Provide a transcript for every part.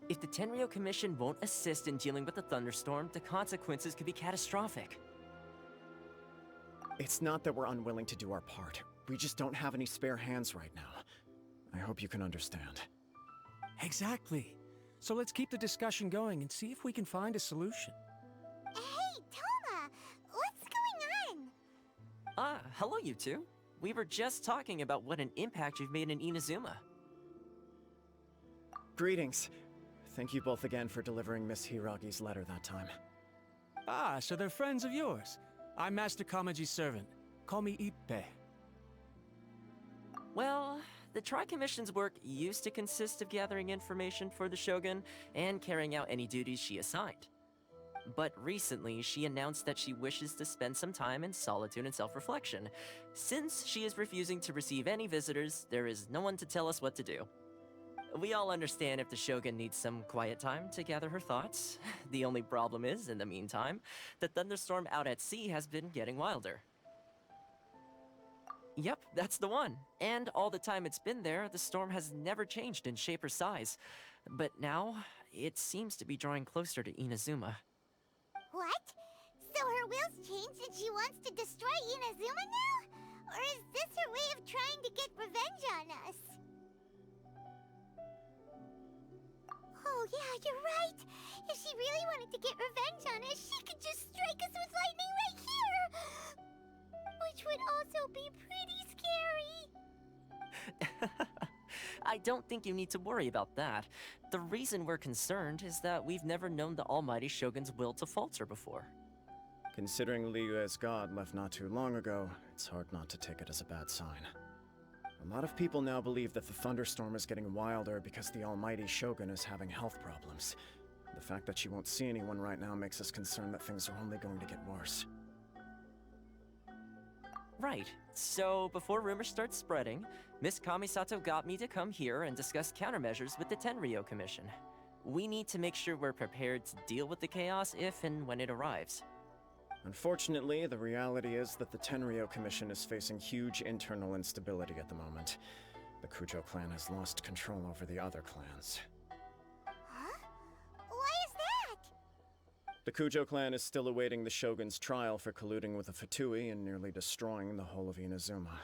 If the Tenryou Commission won't assist in dealing with the thunderstorm, the consequences could be catastrophic. It's not that we're unwilling to do our part. We just don't have any spare hands right now. I hope you can understand. Exactly. So let's keep the discussion going and see if we can find a solution. Hey, Toma! What's going on? Hello you two. We were just talking about what an impact you've made in Inazuma. Greetings. Thank you both again for delivering Miss Hiragi's letter that time. Ah, so they're friends of yours. I'm Master Kamaji's servant. Call me Ippei. Well, the Tri-Commission's work used to consist of gathering information for the Shogun and carrying out any duties she assigned. But recently, she announced that she wishes to spend some time in solitude and self-reflection. Since she is refusing to receive any visitors, there is no one to tell us what to do. We all understand if the Shogun needs some quiet time to gather her thoughts. The only problem is, in the meantime, the thunderstorm out at sea has been getting wilder. Yep, that's the one. And all the time it's been there, the storm has never changed in shape or size. But now, it seems to be drawing closer to Inazuma. What? So her will's changed and she wants to destroy Inazuma now? Or is this her way of trying to get revenge on us? Oh yeah, you're right! If she really wanted to get revenge on us, she could just strike us with lightning right here! Which would also be pretty scary! I don't think you need to worry about that. The reason we're concerned is that we've never known the almighty Shogun's will to falter before. Considering Liyue's god left not too long ago, it's hard not to take it as a bad sign. A lot of people now believe that the thunderstorm is getting wilder because the almighty Shogun is having health problems. The fact that she won't see anyone right now makes us concerned that things are only going to get worse. Right. So, before rumors start spreading, Miss Kamisato got me to come here and discuss countermeasures with the Tenryou Commission. We need to make sure we're prepared to deal with the chaos if and when it arrives. Unfortunately, the reality is that the Tenryou Commission is facing huge internal instability at the moment. The Kujo clan has lost control over the other clans. Huh? Why is that? The Kujo clan is still awaiting the Shogun's trial for colluding with the Fatui and nearly destroying the whole of Inazuma.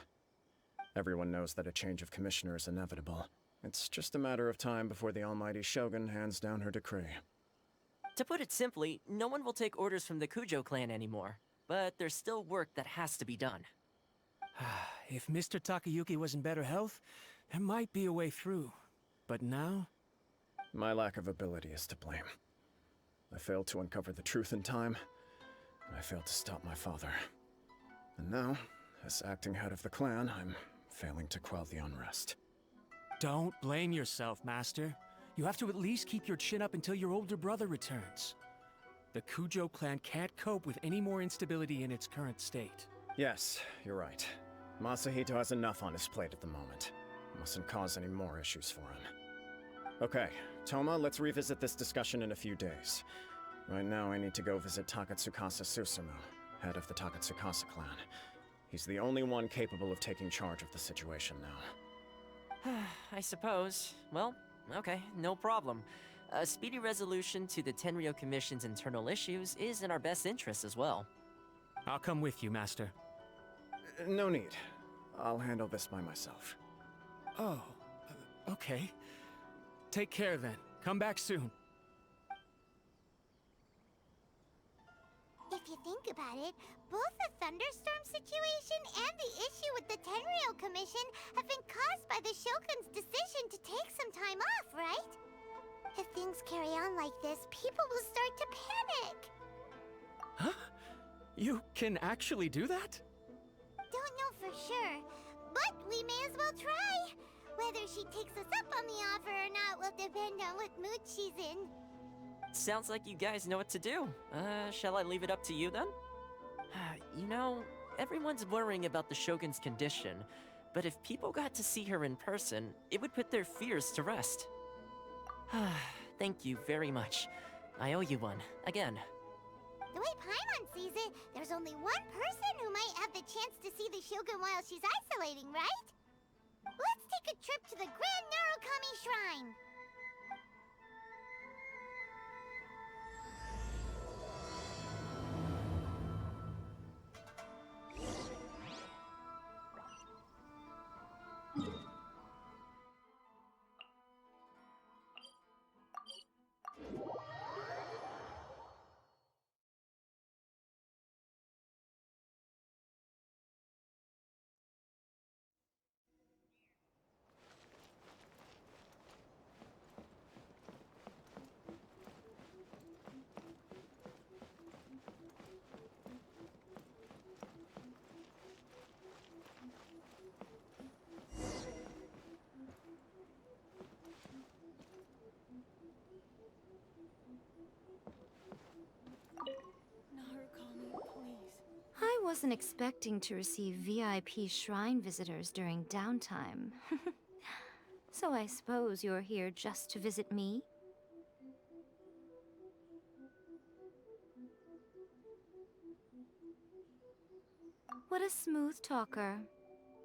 Everyone knows that a change of commissioner is inevitable. It's just a matter of time before the almighty Shogun hands down her decree. To put it simply, no one will take orders from the Kujo clan anymore. But there's still work that has to be done. If Mr. Takayuki was in better health, there might be a way through. But now? My lack of ability is to blame. I failed to uncover the truth in time, and I failed to stop my father. And now, as acting head of the clan, I'm failing to quell the unrest. Don't blame yourself, Master. You have to at least keep your chin up until your older brother returns. The Kujo clan can't cope with any more instability in its current state. Yes, you're right. Masahito has enough on his plate at the moment. Mustn't cause any more issues for him. Okay, Toma, let's revisit this discussion in a few days. Right now, I need to go visit Takatsukasa Susumu, head of the Takatsukasa clan. He's the only one capable of taking charge of the situation now. I suppose. Well, okay, no problem. A speedy resolution to the Tenryou Commission's internal issues is in our best interest as well. I'll come with you, Master. No need. I'll handle this by myself. Oh, okay. Take care then. Come back soon. If you think about it, both the thunderstorm situation and the issue with the Tenryou Commission have been caused by the Shogun's decision to take some time off, right? If things carry on like this, people will start to panic. Huh? You can actually do that? Don't know for sure, but we may as well try. Whether she takes us up on the offer or not will depend on what mood she's in. Sounds like you guys know what to do. Shall I leave it up to you then? You know, everyone's worrying about the Shogun's condition, but if people got to see her in person, it would put their fears to rest. Thank you very much. I owe you one, again. The way Paimon sees it, there's only one person who might have the chance to see the Shogun while she's isolating, right? Let's take a trip to the Grand Narukami Shrine! I wasn't expecting to receive VIP shrine visitors during downtime. So I suppose you're here just to visit me? What a smooth talker.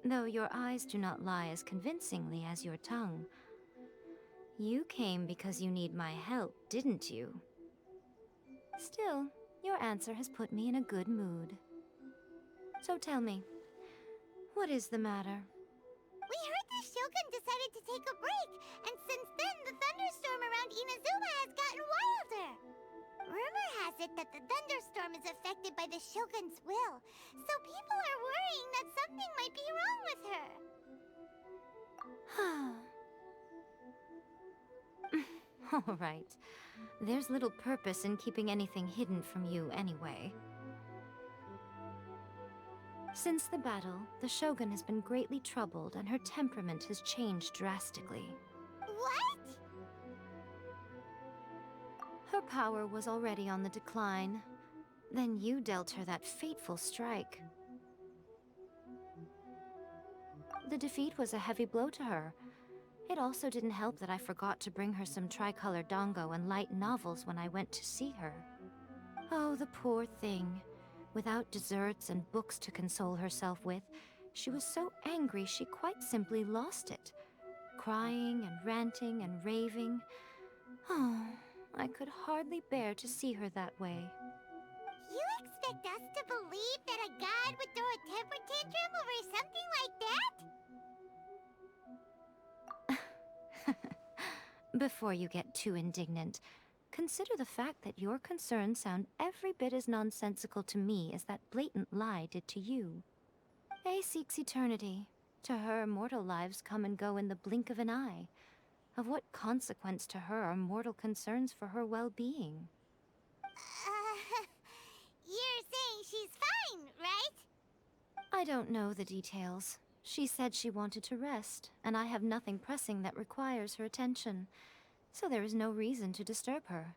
Though your eyes do not lie as convincingly as your tongue. You came because you need my help, didn't you? Still, your answer has put me in a good mood. So tell me, what is the matter? We heard the Shogun decided to take a break, and since then the thunderstorm around Inazuma has gotten wilder. Rumor has it that the thunderstorm is affected by the Shogun's will, so people are worrying that something might be wrong with her. All right. There's little purpose in keeping anything hidden from you anyway. Since the battle, the Shogun has been greatly troubled and her temperament has changed drastically. What? Her power was already on the decline. Then you dealt her that fateful strike. The defeat was a heavy blow to her. It also didn't help that I forgot to bring her some tricolor dango and light novels when I went to see her. Oh, the poor thing. Without desserts and books to console herself with, she was so angry she quite simply lost it. Crying and ranting and raving. Oh, I could hardly bear to see her that way. You expect us to believe that a god would throw a temper tantrum over something like that? Before you get too indignant, consider the fact that your concerns sound every bit as nonsensical to me as that blatant lie did to you. A seeks eternity. To her, mortal lives come and go in the blink of an eye. Of what consequence to her are mortal concerns for her well-being? You're saying she's fine, right? I don't know the details. She said she wanted to rest, and I have nothing pressing that requires her attention, so there is no reason to disturb her.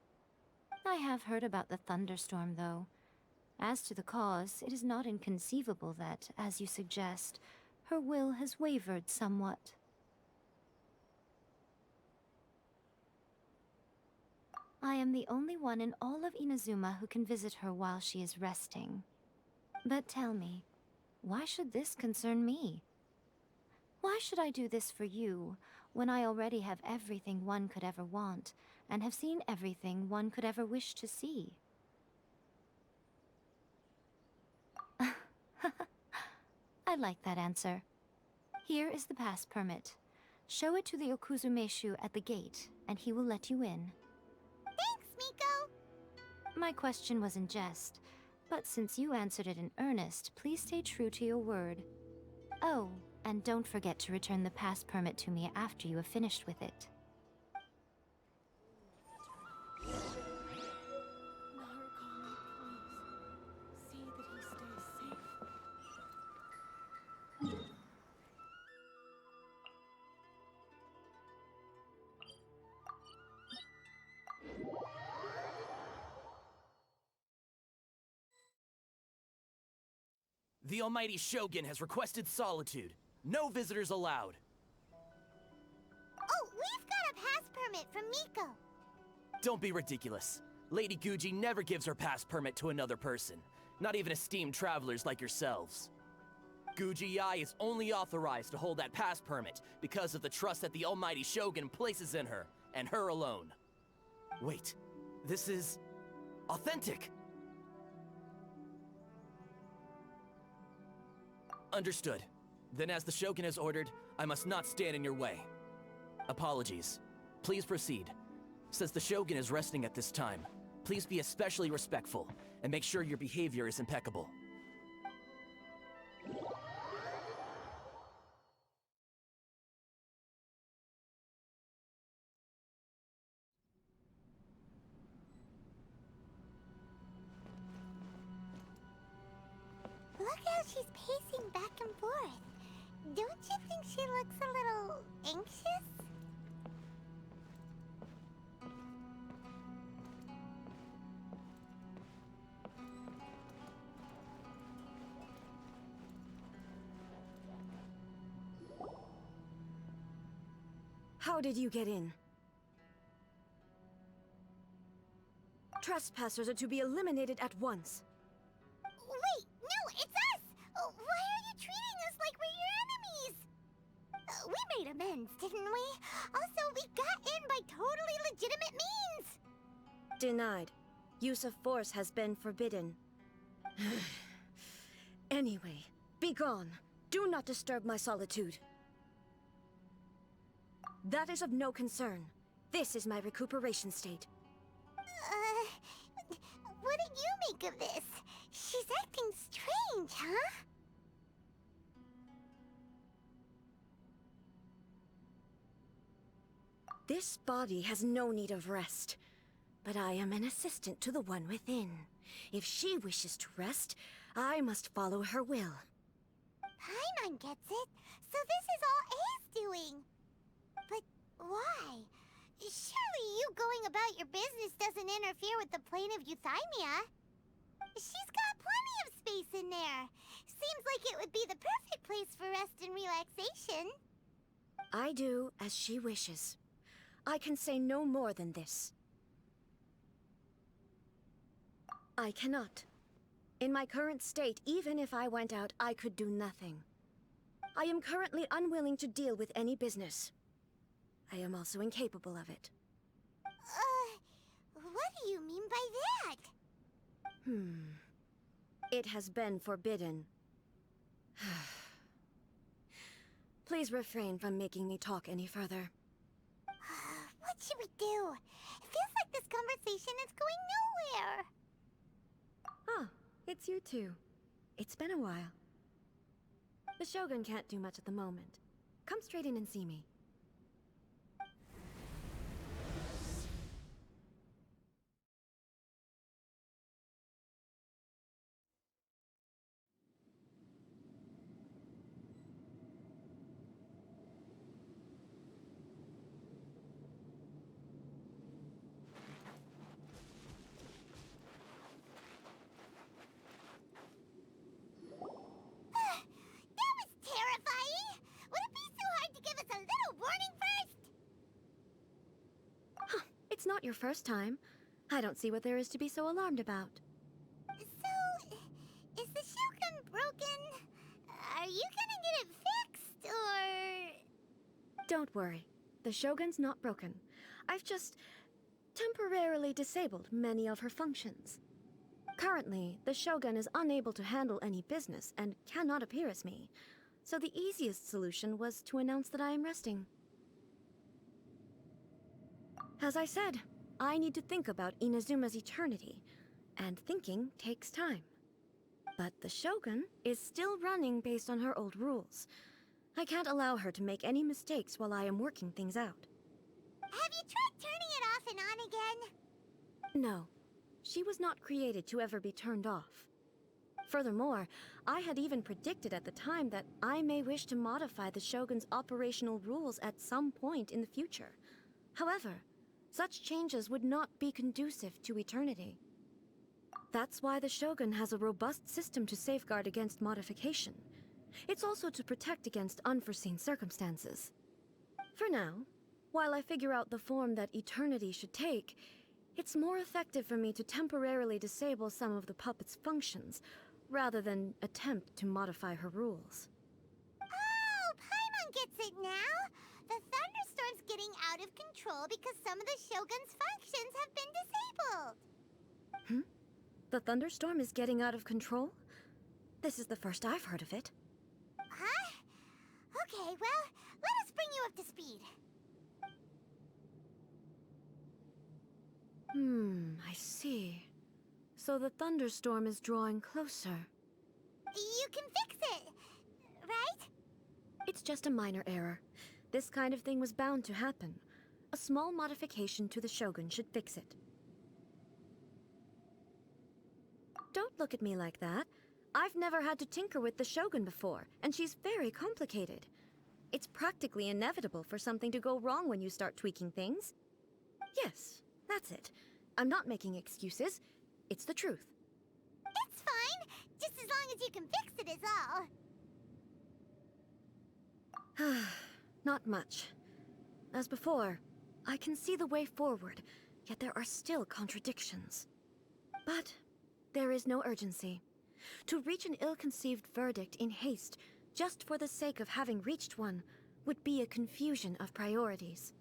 I have heard about the thunderstorm, though. As to the cause, it is not inconceivable that, as you suggest, her will has wavered somewhat. I am the only one in all of Inazuma who can visit her while she is resting. But tell me, why should this concern me? Why should I do this for you, when I already have everything one could ever want, and have seen everything one could ever wish to see? I like that answer. Here is the pass permit. Show it to the Okuzumeshu at the gate, and he will let you in. Thanks, Miko! My question was in jest, but since you answered it in earnest, please stay true to your word. Oh, and don't forget to return the pass permit to me after you have finished with it. The almighty Shogun has requested solitude. No visitors allowed. Oh, we've got a pass permit from Miko. Don't be ridiculous. Lady Guji never gives her pass permit to another person, not even esteemed travelers like yourselves. Guji Yai is only authorized to hold that pass permit because of the trust that the almighty Shogun places in her, and her alone. Wait, this is authentic. Understood. Then as the Shogun has ordered, I must not stand in your way. Apologies. Please proceed. Since the Shogun is resting at this time, please be especially respectful, and make sure your behavior is impeccable. Look how she's pacing back and forth. Don't you think she looks a little anxious? How did you get in? Trespassers are to be eliminated at once. Wait, no, it's us! Why are you treating us like we're your enemies? We made amends, didn't we? Also, we got in by totally legitimate means! Denied. Use of force has been forbidden. Anyway, be gone. Do not disturb my solitude. That is of no concern. This is my recuperation state. What do you make of this? She's acting strange, huh? This body has no need of rest, but I am an assistant to the one within. If she wishes to rest, I must follow her will. Paimon gets it, so this is all A's doing. But why? Surely you going about your business doesn't interfere with the plane of euthymia. She's got plenty of space in there. Seems like it would be the perfect place for rest and relaxation. I do as she wishes. I can say no more than this. I cannot. In my current state, even if I went out, I could do nothing. I am currently unwilling to deal with any business. I am also incapable of it. What do you mean by that? It has been forbidden. Please refrain from making me talk any further. What should we do? It feels like this conversation is going nowhere. Ah, it's you two. It's been a while. The Shogun can't do much at the moment. Come straight in and see me. That was terrifying! Would it be so hard to give us a little warning first? It's not your first time. I don't see what there is to be so alarmed about. So, is the Shogun broken? Are you gonna get it fixed, or...? Don't worry. The Shogun's not broken. I've just temporarily disabled many of her functions. Currently, the Shogun is unable to handle any business and cannot appear as me. So the easiest solution was to announce that I am resting. As I said, I need to think about Inazuma's eternity, and thinking takes time. But the Shogun is still running based on her old rules. I can't allow her to make any mistakes while I am working things out. Have you tried turning it off and on again? No, she was not created to ever be turned off. Furthermore, I had even predicted at the time that I may wish to modify the Shogun's operational rules at some point in the future. However, such changes would not be conducive to eternity. That's why the Shogun has a robust system to safeguard against modification. It's also to protect against unforeseen circumstances. For now, While I figure out the form that eternity should take, it's more effective for me to temporarily disable some of the puppet's functions, rather than attempt to modify her rules. Oh, Paimon gets it now! The thunderstorm's getting out of control because some of the Shogun's functions have been disabled! The thunderstorm is getting out of control? This is the first I've heard of it. Huh? Okay, well, let us bring you up to speed. I see. So the thunderstorm is drawing closer. You can fix it, right? It's just a minor error. This kind of thing was bound to happen. A small modification to the Shogun should fix it. Don't look at me like that. I've never had to tinker with the Shogun before, and she's very complicated. It's practically inevitable for something to go wrong when you start tweaking things. Yes, that's it. I'm not making excuses. It's the truth. It's fine, just as long as you can fix it is all. Not much. As before, I can see the way forward, yet there are still contradictions. But there is no urgency. To reach an ill-conceived verdict in haste, just for the sake of having reached one, would be a confusion of priorities.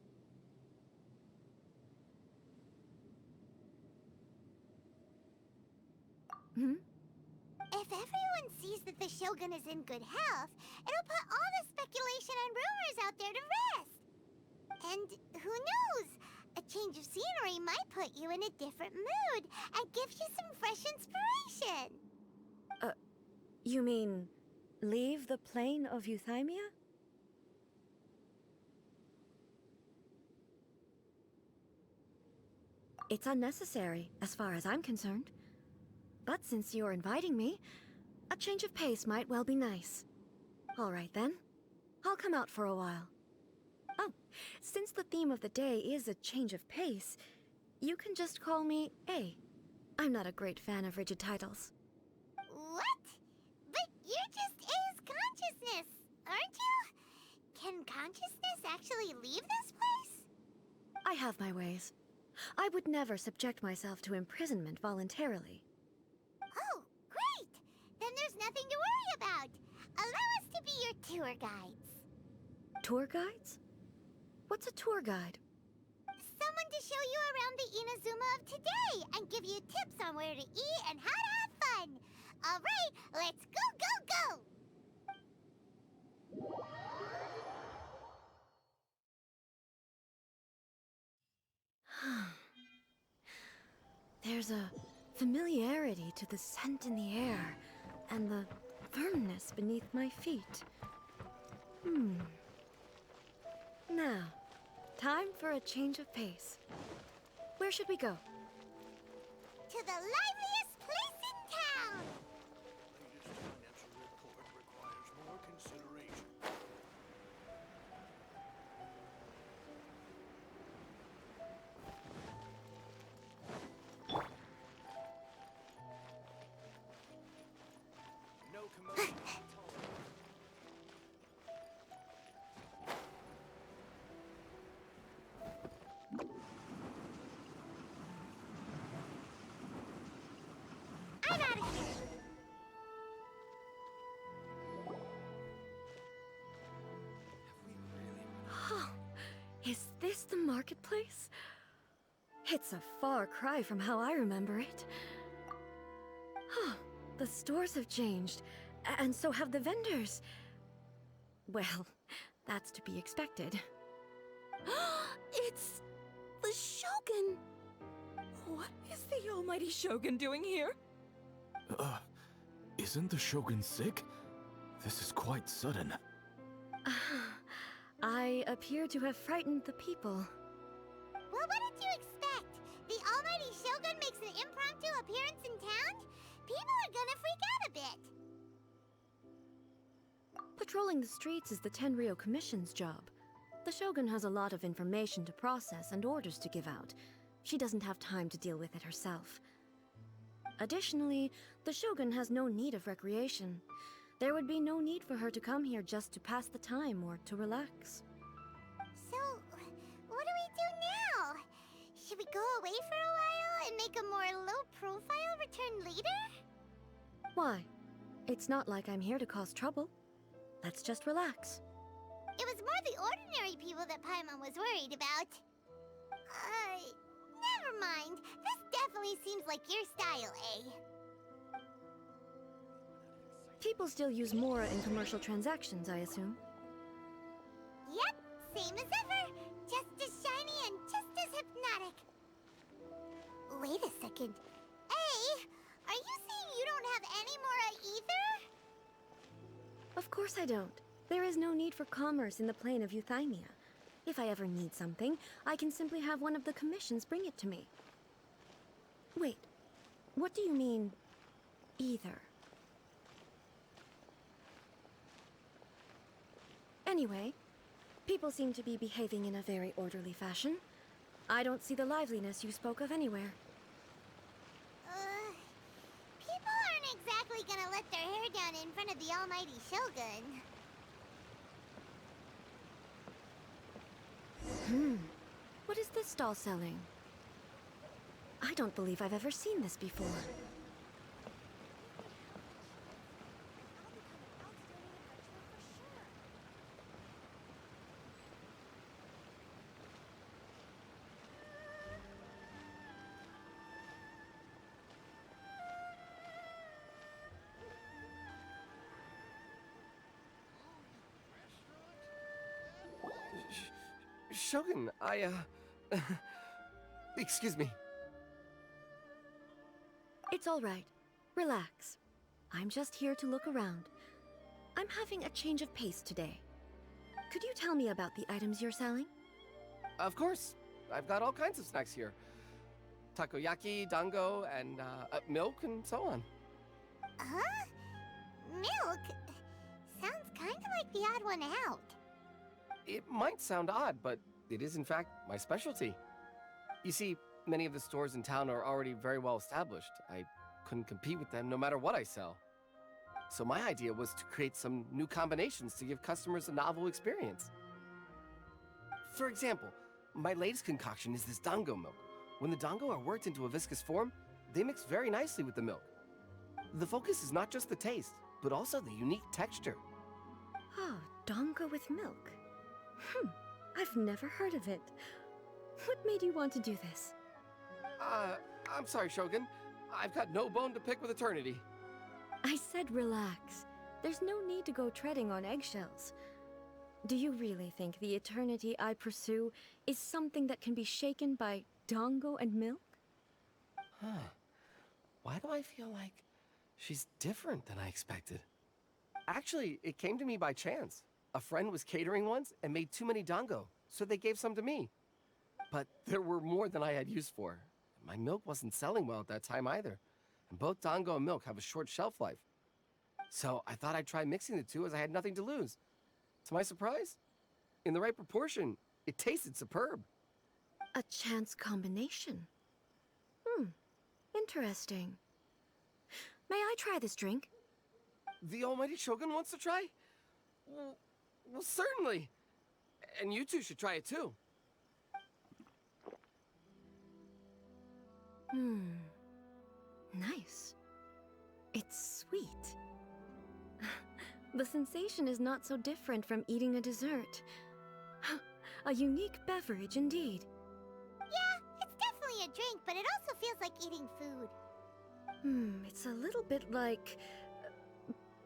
If everyone sees that the Shogun is in good health, it'll put all the speculation and rumors out there to rest. And who knows? A change of scenery might put you in a different mood and give you some fresh inspiration. You mean, leave the plane of euthymia? It's unnecessary, as far as I'm concerned. But since you're inviting me, a change of pace might well be nice. All right then. I'll come out for a while. Oh, since the theme of the day is a change of pace, you can just call me A. I'm not a great fan of rigid titles. What? But you're just A's consciousness, aren't you? Can consciousness actually leave this place? I have my ways. I would never subject myself to imprisonment voluntarily. Oh, great! Then there's nothing to worry about. Allow us to be your tour guides. Tour guides? What's a tour guide? Someone to show you around the Inazuma of today and give you tips on where to eat and how to have fun. All right, let's go, go, go! There's a familiarity to the scent in the air and the firmness beneath my feet. Now, time for a change of pace. Where should we go? To the liveliest place in town! Latest financial report requires more consideration. No commotion. I'm out of here! Oh, is this the marketplace? It's a far cry from how I remember it. Huh, the stores have changed, and so have the vendors. Well, that's to be expected. It's the Shogun! What is the almighty Shogun doing here? Isn't the Shogun sick? This is quite sudden. I appear to have frightened the people. Well, what did you expect? The almighty Shogun makes an impromptu appearance in town? People are gonna freak out a bit. Patrolling the streets is the Tenryou Commission's job. The Shogun has a lot of information to process and orders to give out. She doesn't have time to deal with it herself. Additionally, the Shogun has no need of recreation. There would be no need for her to come here just to pass the time or to relax. So, go away for a while and make a more low-profile return later? Why? It's not like I'm here to cause trouble. Let's just relax. It was more the ordinary people that Paimon was worried about. Never mind. This definitely seems like your style, eh? People still use Mora in commercial transactions, I assume. Yep, same as ever. Just as shiny and just as hypnotic. Wait a second. Hey, are you saying you don't have any Mora either? Of course I don't. There is no need for commerce in the plane of Euthymia. If I ever need something, I can simply have one of the commissions bring it to me. Wait, what do you mean, either? Anyway, people seem to be behaving in a very orderly fashion. I don't see the liveliness you spoke of anywhere. People aren't exactly gonna let their hair down in front of the almighty Shogun. What is this stall selling? I don't believe I've ever seen this before. Shogun, excuse me. It's all right. Relax. I'm just here to look around. I'm having a change of pace today. Could you tell me about the items you're selling? Of course. I've got all kinds of snacks here. Takoyaki, dango, and milk, and so on. Huh? Milk? Sounds kinda like the odd one out. It might sound odd, but it is in fact my specialty. You see, many of the stores in town are already very well established. I couldn't compete with them no matter what I sell. So my idea was to create some new combinations to give customers a novel experience. For example, my latest concoction is this dango milk. When the dango are worked into a viscous form, they mix very nicely with the milk. The focus is not just the taste, but also the unique texture. Oh, dango with milk. I've never heard of it. What made you want to do this? I'm sorry, Shogun. I've got no bone to pick with eternity. I said relax. There's no need to go treading on eggshells. Do you really think the eternity I pursue is something that can be shaken by dango and milk? Why do I feel like she's different than I expected? Actually, it came to me by chance. A friend was catering once and made too many dango, so they gave some to me. But there were more than I had use for. My milk wasn't selling well at that time either, and both dango and milk have a short shelf life. So I thought I'd try mixing the two as I had nothing to lose. To my surprise, in the right proportion, it tasted superb. A chance combination. Interesting. May I try this drink? The almighty Shogun wants to try? Well, certainly. And you two should try it too. Nice. It's sweet. The sensation is not so different from eating a dessert. A unique beverage indeed. Yeah, it's definitely a drink, but it also feels like eating food. It's a little bit like...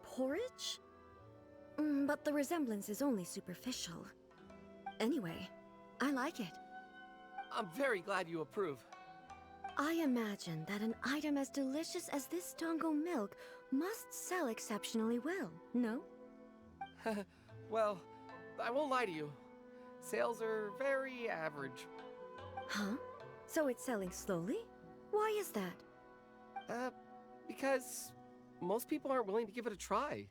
porridge? But the resemblance is only superficial. Anyway, I like it. I'm very glad you approve. I imagine that an item as delicious as this dango milk must sell exceptionally well, no? Well, I won't lie to you. Sales are very average. Huh? So it's selling slowly? Why is that? Because most people aren't willing to give it a try.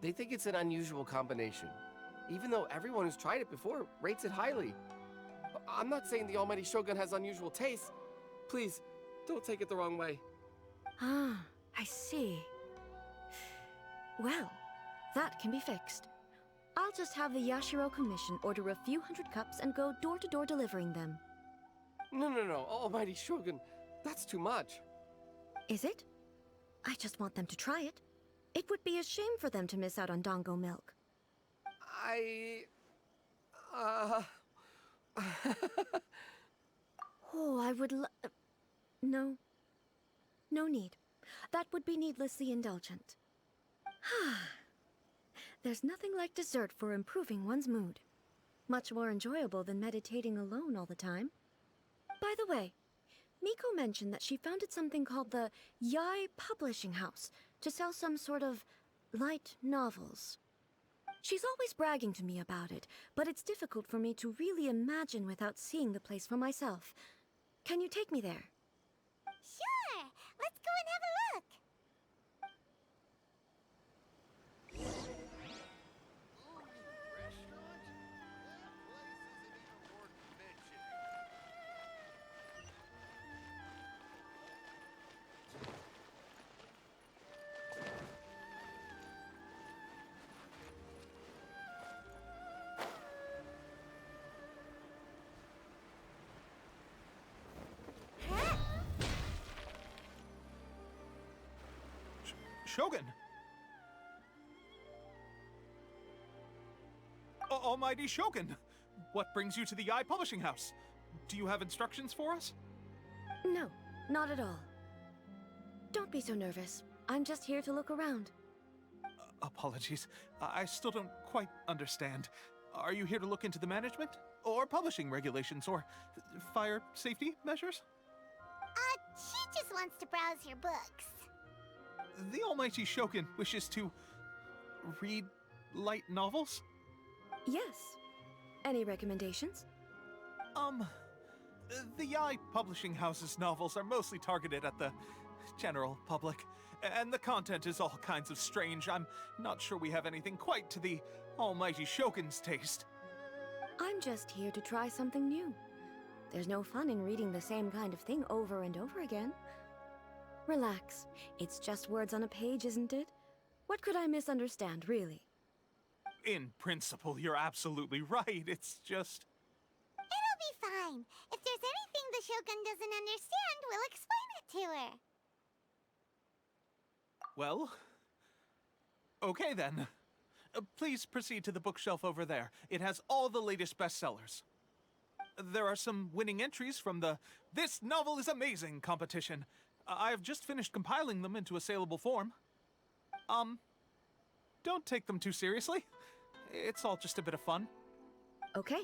They think it's an unusual combination, even though everyone who's tried it before rates it highly. I'm not saying the almighty Shogun has unusual tastes. Please, don't take it the wrong way. Ah, I see. Well, that can be fixed. I'll just have the Yashiro Commission order a few hundred cups and go door-to-door delivering them. No, Almighty Shogun. That's too much. Is it? I just want them to try it. It would be a shame for them to miss out on Dango milk. Oh, I would No. No need. That would be needlessly indulgent. There's nothing like dessert for improving one's mood. Much more enjoyable than meditating alone all the time. By the way, Miko mentioned that she founded something called the Yai Publishing House to sell some sort of light novels. She's always bragging to me about it, but it's difficult for me to really imagine without seeing the place for myself. Can you take me there? Sure! Let's go and have a look! Shogun! Almighty Shogun! What brings you to the Yai Publishing House? Do you have instructions for us? No, not at all. Don't be so nervous. I'm just here to look around. Apologies. I still don't quite understand. Are you here to look into the management? Or publishing regulations? Or fire safety measures? She just wants to browse your books. The Almighty Shogun wishes to read light novels? Yes. Any recommendations? The Yai Publishing House's novels are mostly targeted at the general public, and the content is all kinds of strange. I'm not sure we have anything quite to the Almighty Shogun's taste. I'm just here to try something new. There's no fun in reading the same kind of thing over and over again. Relax. It's just words on a page, isn't it? What could I misunderstand, really? In principle, you're absolutely right. It's just... It'll be fine. If there's anything the Shogun doesn't understand, we'll explain it to her. Well... okay then. Please proceed to the bookshelf over there. It has all the latest bestsellers. There are some winning entries from the This Novel is Amazing competition. I've just finished compiling them into a saleable form. Don't take them too seriously. It's all just a bit of fun. Okay.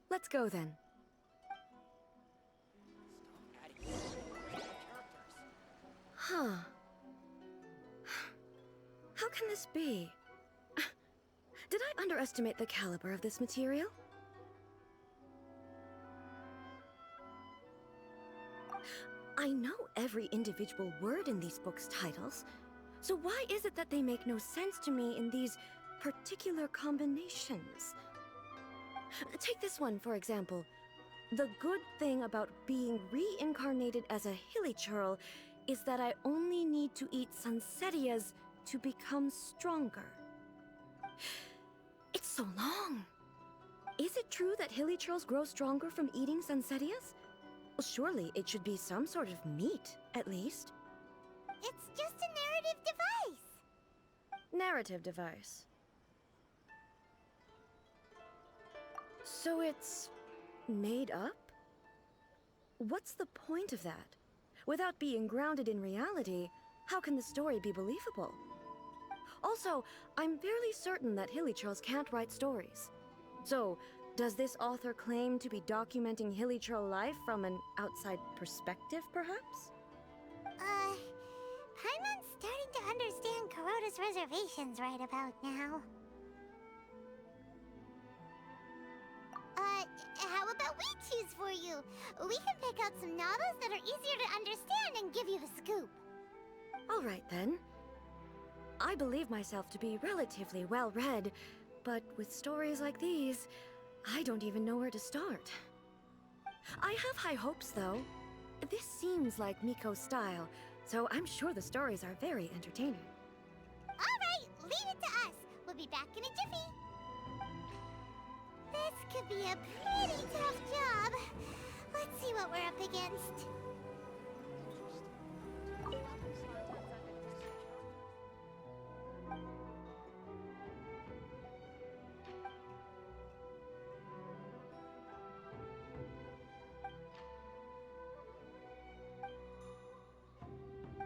Let's go then. Huh. How can this be? Did I underestimate the caliber of this material? I know every individual word in these books' titles, so why is it that they make no sense to me in these particular combinations? Take this one, for example. The good thing about being reincarnated as a hilly churl is that I only need to eat sunsettias to become stronger. It's so long. Is it true that hilly churls grow stronger from eating sunsettias? Well, surely it should be some sort of meat, at least. It's just a narrative device. Narrative device. So it's made up? What's the point of that? Without being grounded in reality, how can the story be believable? Also, I'm fairly certain that hilly churls can't write stories. So, does this author claim to be documenting hilly churl life from an outside perspective, perhaps? Paimon's starting to understand Kuroda's reservations right about now. How about we choose for you? We can pick out some novels that are easier to understand and give you the scoop. All right, then. I believe myself to be relatively well-read, but with stories like these, I don't even know where to start. I have high hopes, though. This seems like Miko's style, so I'm sure the stories are very entertaining. All right, leave it to us. We'll be back in a jiffy. This could be a pretty tough job. Let's see what we're up against.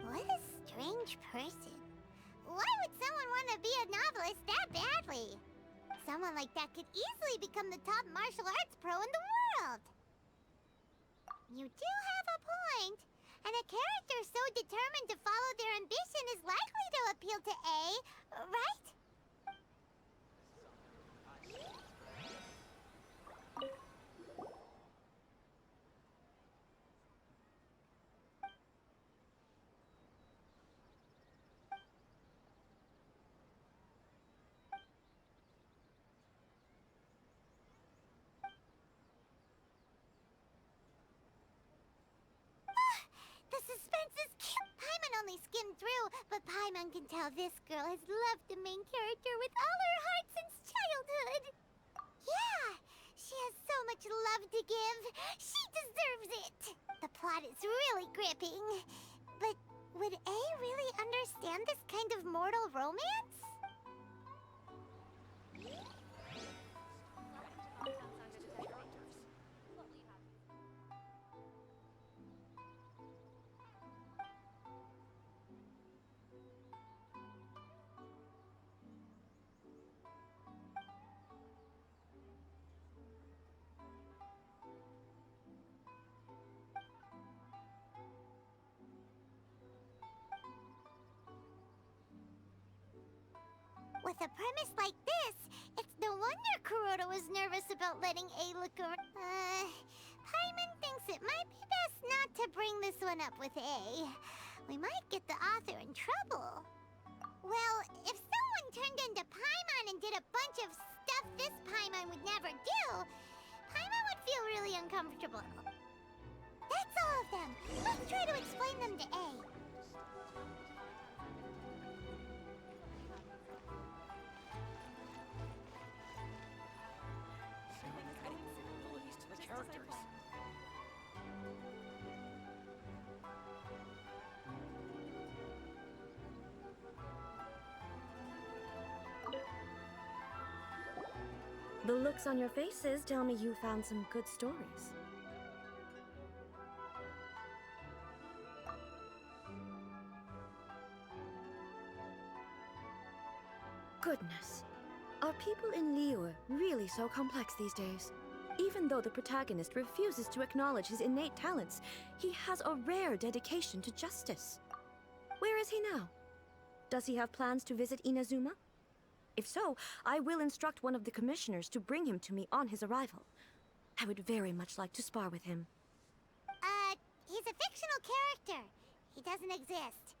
What a strange person. Why would someone want to be a novelist that badly? Someone like that could easily become the top martial arts pro in the world. You do have a point. And a character so determined to follow their ambition is likely to appeal to A, right? The suspense is cute. Paimon only skimmed through, but Paimon can tell this girl has loved the main character with all her heart since childhood. Yeah, she has so much love to give. She deserves it. The plot is really gripping. But would A really understand this kind of mortal romance? With a premise like this, it's no wonder Kuroda was nervous about letting A look around. Paimon thinks it might be best not to bring this one up with A. We might get the author in trouble. Well, if someone turned into Paimon and did a bunch of stuff this Paimon would never do, Paimon would feel really uncomfortable. That's all of them. Let's try to explain them to A. The looks on your faces tell me you found some good stories. Goodness. Are people in Liyue really so complex these days? Even though the protagonist refuses to acknowledge his innate talents, he has a rare dedication to justice. Where is he now? Does he have plans to visit Inazuma? If so, I will instruct one of the commissioners to bring him to me on his arrival. I would very much like to spar with him. He's a fictional character. He doesn't exist.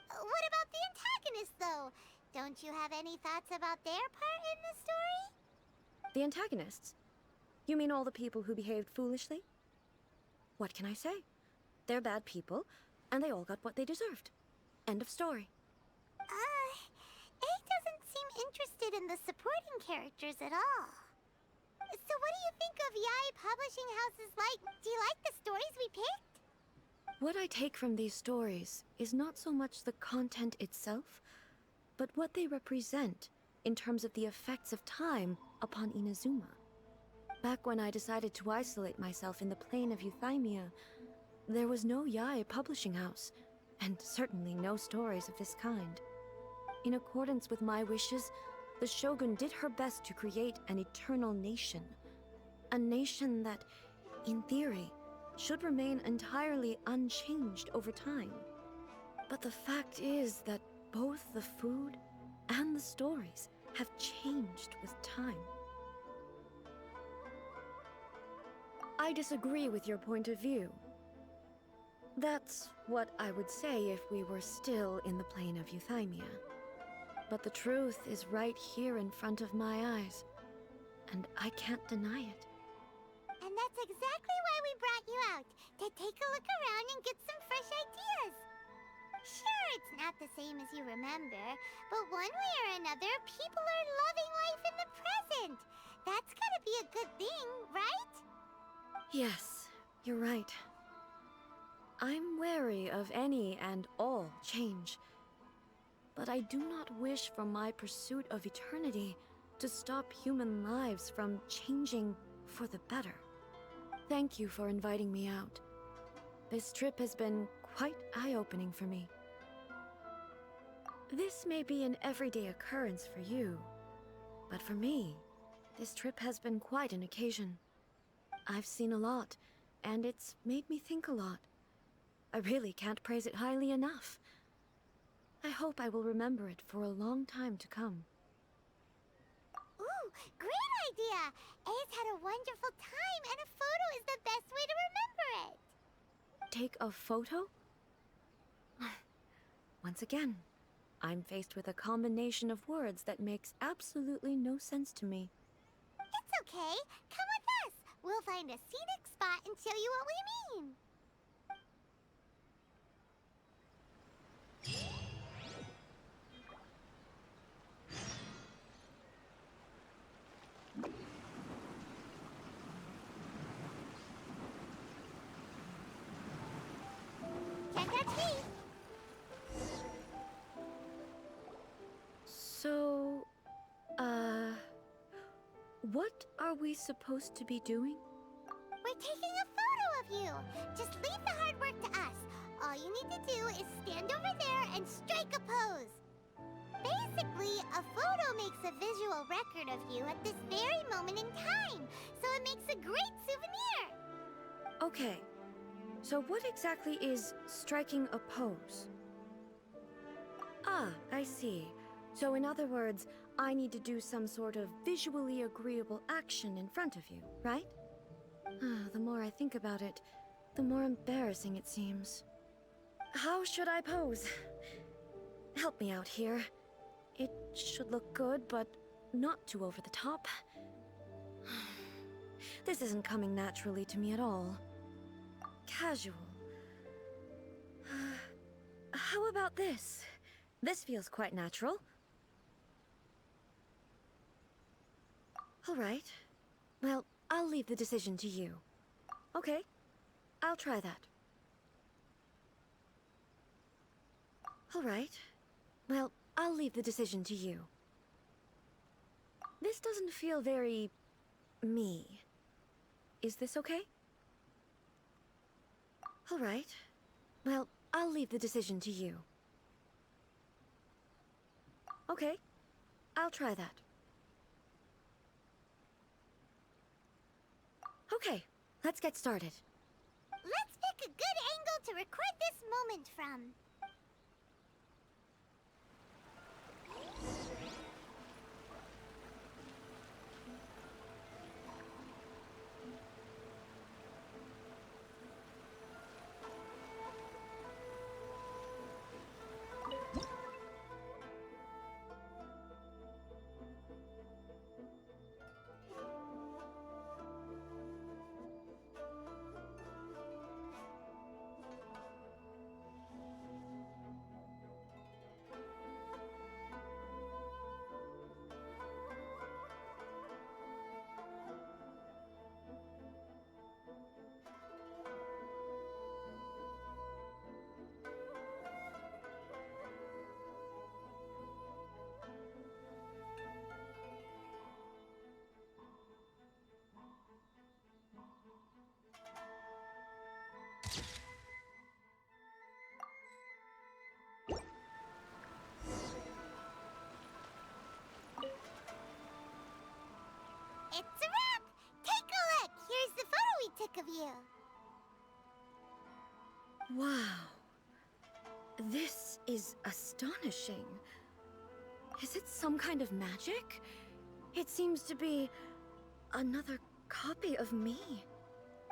What about the antagonist, though? Don't you have any thoughts about their part in the story? The antagonists? You mean all the people who behaved foolishly? What can I say? They're bad people, and they all got what they deserved. End of story. A doesn't seem interested in the supporting characters at all. So what do you think of Yae Publishing House's Do you like the stories we picked? What I take from these stories is not so much the content itself, but what they represent in terms of the effects of time upon Inazuma. Back when I decided to isolate myself in the plane of Euthymia, there was no Yae Publishing House, and certainly no stories of this kind. In accordance with my wishes, the Shogun did her best to create an eternal nation. A nation that, in theory, should remain entirely unchanged over time. But the fact is that both the food and the stories have changed with time. I disagree with your point of view. That's what I would say if we were still in the plane of Euthymia. But the truth is right here in front of my eyes, and I can't deny it. And that's exactly why we brought you out, to take a look around and get some fresh ideas. Sure, it's not the same as you remember, but one way or another, people are loving life in the present. That's gotta be a good thing, right? Yes, You're right. I'm wary of any and all change. But I do not wish for my pursuit of eternity to stop human lives from changing for the better. Thank you for inviting me out. This trip has been quite eye-opening for me. This may be an everyday occurrence for you, but for me, this trip has been quite an occasion. I've seen a lot, and it's made me think a lot. I really can't praise it highly enough. I hope I will remember it for a long time to come. Ooh, great idea! A's had a wonderful time, and a photo is the best way to remember it. Take a photo? Once again, I'm faced with a combination of words that makes absolutely no sense to me. It's okay. Come with us. We'll find a scenic spot and show you what we mean. Check that key. So, what are we supposed to be doing? We're taking a photo of you. Just leave the hard work to us. All you need to do is stand over there and strike a pose. Basically, a photo makes a visual record of you at this very moment in time, so it makes a great souvenir. Okay, so what exactly is striking a pose? Ah, I see. So in other words, I need to do some sort of visually agreeable action in front of you, right? The more I think about it, the more embarrassing it seems. How should I pose? Help me out here. It should look good, but not too over the top. This isn't coming naturally to me at all. Casual. How about this? This feels quite natural. All right. Well, I'll leave the decision to you. Okay, I'll try that. All right. Well, I'll leave the decision to you. This doesn't feel very... me. Is this okay? All right. Well, I'll leave the decision to you. Okay, I'll try that. Okay, let's get started. Let's pick a good angle to record this moment from. It's a wrap! Take a look! Here's the photo we took of you. Wow. This is astonishing. Is it some kind of magic? It seems to be another copy of me.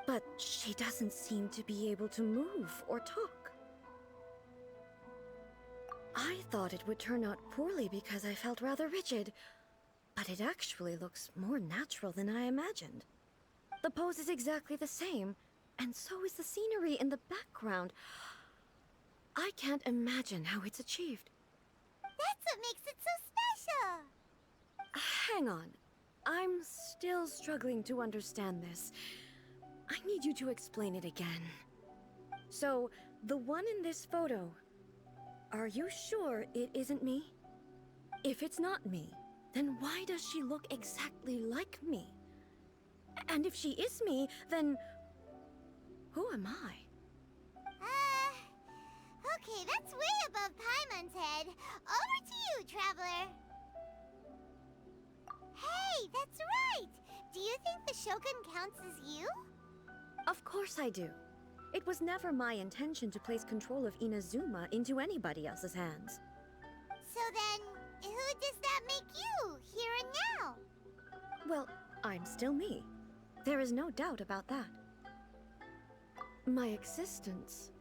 But she doesn't seem to be able to move or talk. I thought it would turn out poorly because I felt rather rigid, but it actually looks more natural than I imagined. The pose is exactly the same, and so is the scenery in the background. I can't imagine how it's achieved. That's what makes it so special! Hang on. I'm still struggling to understand this. I need you to explain it again. So, the one in this photo, are you sure it isn't me? If it's not me, then why does she look exactly like me? And if she is me, then who am I? Okay, that's way above Paimon's head. Over to you, Traveler. Hey, that's right! Do you think the Shogun counts as you? Of course I do. It was never my intention to place control of Inazuma into anybody else's hands. So then, who does that make you, here and now? Well, I'm still me. There is no doubt about that. My existence...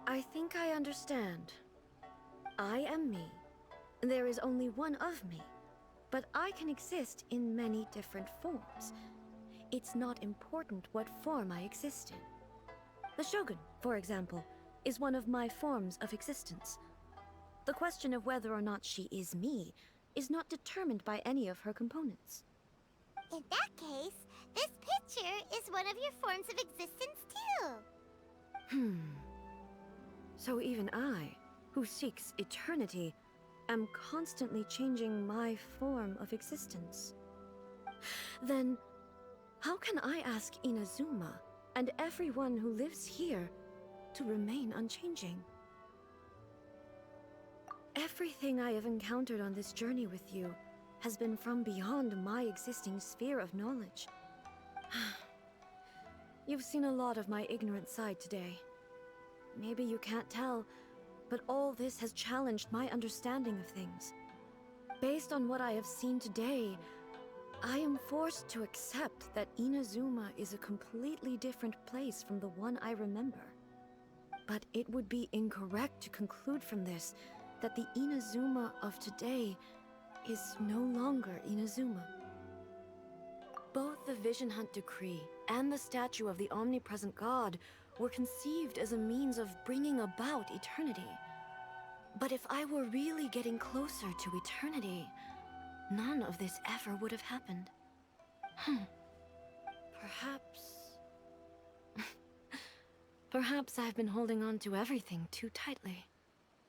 I think I understand. I am me. There is only one of me, but I can exist in many different forms. It's not important what form I exist in. The Shogun, for example, is one of my forms of existence. The question of whether or not she is me is not determined by any of her components. In that case, this picture is one of your forms of existence too. So even I, who seeks eternity, am constantly changing my form of existence. Then, how can I ask Inazuma and everyone who lives here to remain unchanging? Everything I have encountered on this journey with you has been from beyond my existing sphere of knowledge. You've seen a lot of my ignorant side today. Maybe you can't tell, but all this has challenged my understanding of things. Based on what I have seen today, I am forced to accept that Inazuma is a completely different place from the one I remember. But it would be incorrect to conclude from this that the Inazuma of today is no longer Inazuma. Both the Vision Hunt Decree and the statue of the omnipresent god were conceived as a means of bringing about eternity. But if I were really getting closer to eternity, none of this ever would have happened. Perhaps... Perhaps I've been holding on to everything too tightly.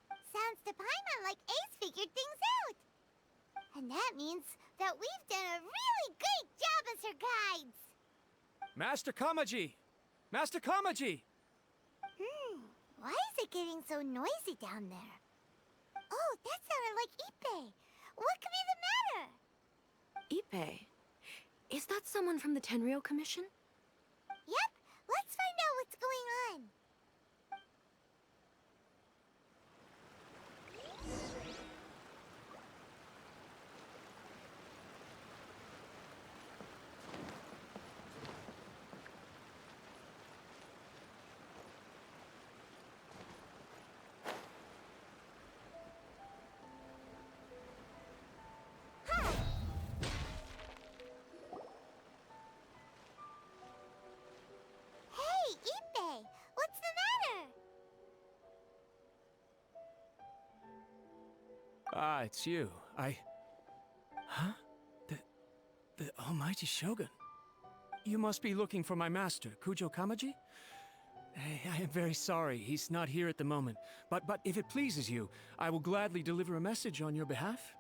Sounds to Paimon like Ace figured things out. And that means that we've done a really great job as her guides. Master Kamaji! Master Kamaji! Why is it getting so noisy down there? Oh, that sounded like Ippei. What could be the matter? Ippei? Is that someone from the Tenryou Commission? Yep, let's find out what's going on. Hey, Ippei, what's the matter? Ah, it's you. Huh? The almighty Shogun. You must be looking for my master, Kujo Kamaji? I am very sorry, he's not here at the moment. But if it pleases you, I will gladly deliver a message on your behalf.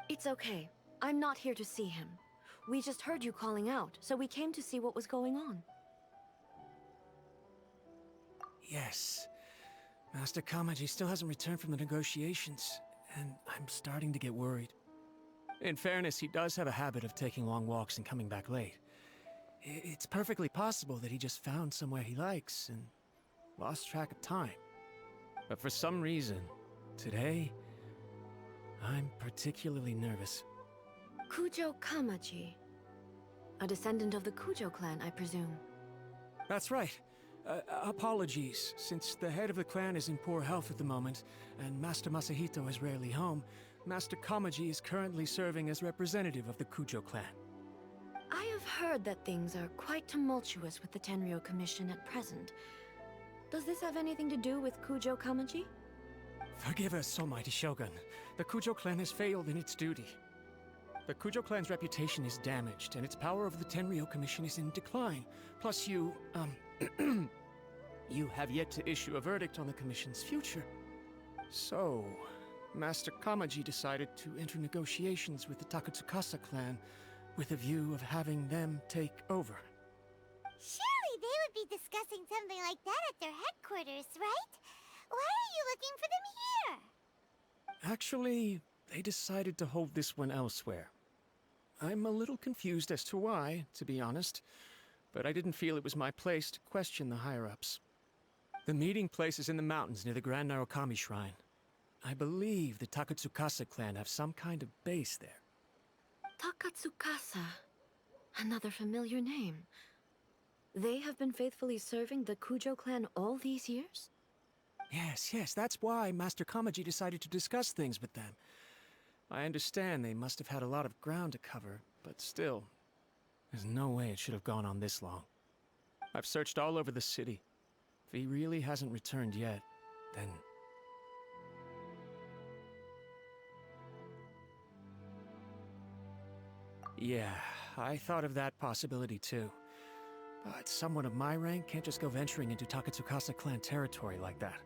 It's okay. I'm not here to see him. We just heard you calling out, so we came to see what was going on. Yes. Master Kamaji still hasn't returned from the negotiations, and I'm starting to get worried. In fairness, he does have a habit of taking long walks and coming back late. It's perfectly possible that he just found somewhere he likes and lost track of time. But for some reason, today, I'm particularly nervous. Kujo Kamaji. A descendant of the Kujo clan, I presume. That's right. Apologies, since the head of the clan is in poor health at the moment, and Master Masahito is rarely home, Master Kamaji is currently serving as representative of the Kujo clan. I have heard that things are quite tumultuous with the Tenryou Commission at present. Does this have anything to do with Kujo Kamaji? Forgive us, almighty Shogun. The Kujo clan has failed in its duty. The Kujo clan's reputation is damaged, and its power over the Tenryou Commission is in decline. Plus you, you have yet to issue a verdict on the Commission's future. So, Master Kamaji decided to enter negotiations with the Takatsukasa clan with a view of having them take over. Surely they would be discussing something like that at their headquarters, right? Why are you looking for them here? Actually, they decided to hold this one elsewhere. I'm a little confused as to why, to be honest, but I didn't feel it was my place to question the higher-ups. The meeting place is in the mountains near the Grand Narukami Shrine. I believe the Takatsukasa clan have some kind of base there. Takatsukasa. Another familiar name. They have been faithfully serving the Kujo clan all these years? Yes, that's why Master Kamaji decided to discuss things with them. I understand they must have had a lot of ground to cover, but still, there's no way it should have gone on this long. I've searched all over the city. If he really hasn't returned yet, then... Yeah, I thought of that possibility too. But someone of my rank can't just go venturing into Takatsukasa clan territory like that.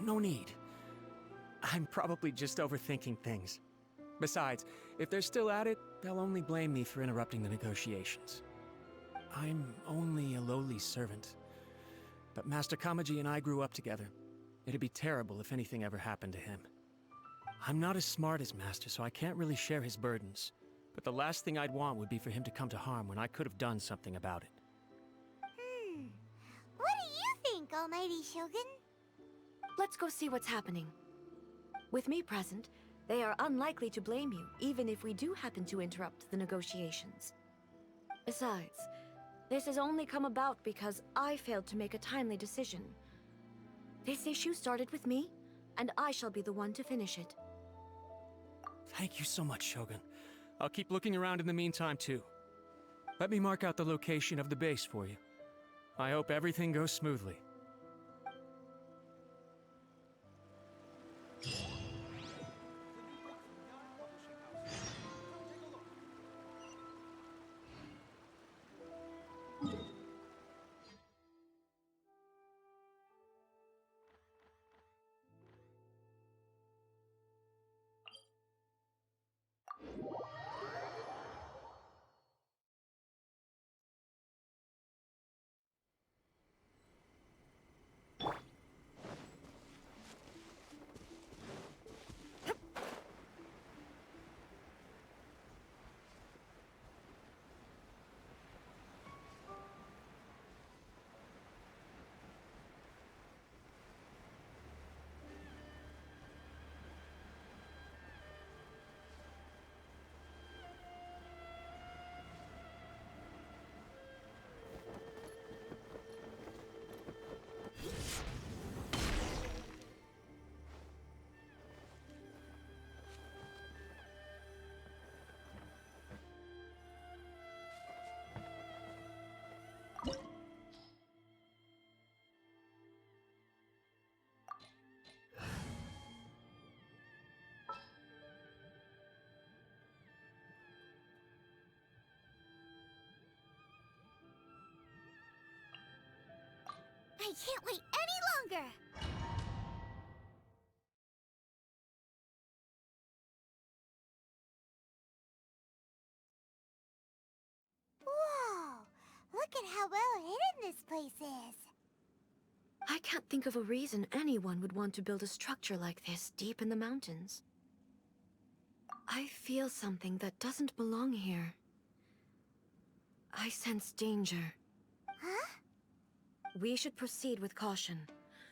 No need. I'm probably just overthinking things. Besides, if they're still at it, they'll only blame me for interrupting the negotiations. I'm only a lowly servant. But Master Kamaji and I grew up together. It'd be terrible if anything ever happened to him. I'm not as smart as Master, so I can't really share his burdens. But the last thing I'd want would be for him to come to harm when I could have done something about it. What do you think, Almighty Shogun? Let's go see what's happening. With me present, they are unlikely to blame you, even if we do happen to interrupt the negotiations. Besides, this has only come about because I failed to make a timely decision. This issue started with me, and I shall be the one to finish it. Thank you so much, Shogun. I'll keep looking around in the meantime, too. Let me mark out the location of the base for you. I hope everything goes smoothly. I can't wait any longer! Whoa! Look at how well hidden this place is! I can't think of a reason anyone would want to build a structure like this deep in the mountains. I feel something that doesn't belong here. I sense danger. Huh? We should proceed with caution.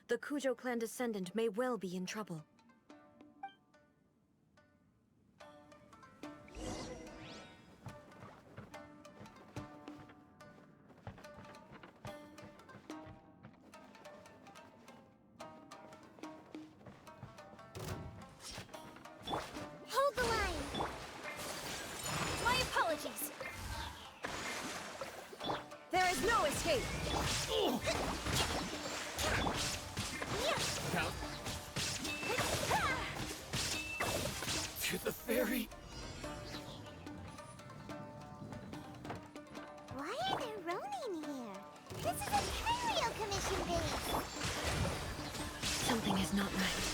The Kujo clan descendant may well be in trouble. Hold the line! apologies! There is no escape! Count. To the ferry. Why are there Ronin here? This is a Tenryou Commission base! Something is not right.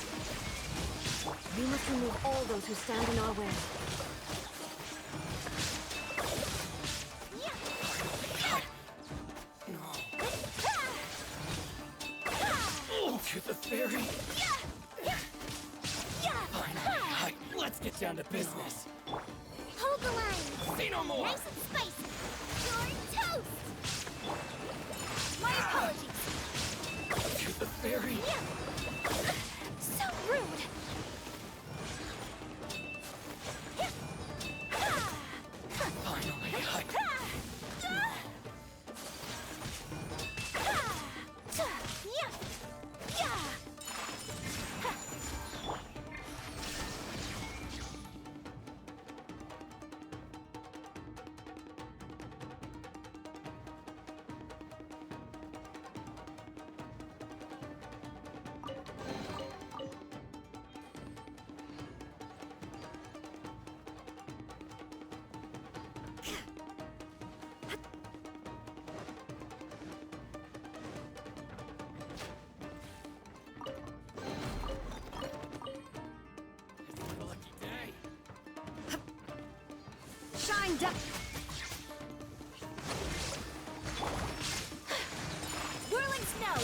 We must remove all those who stand in our way. To the ferry. Finally, let's get down to business. Hold the line! Say no more. Nice and spicy! You're toast! My apologies! To the ferry. So rude! Finally, Shine down! Whirling snow!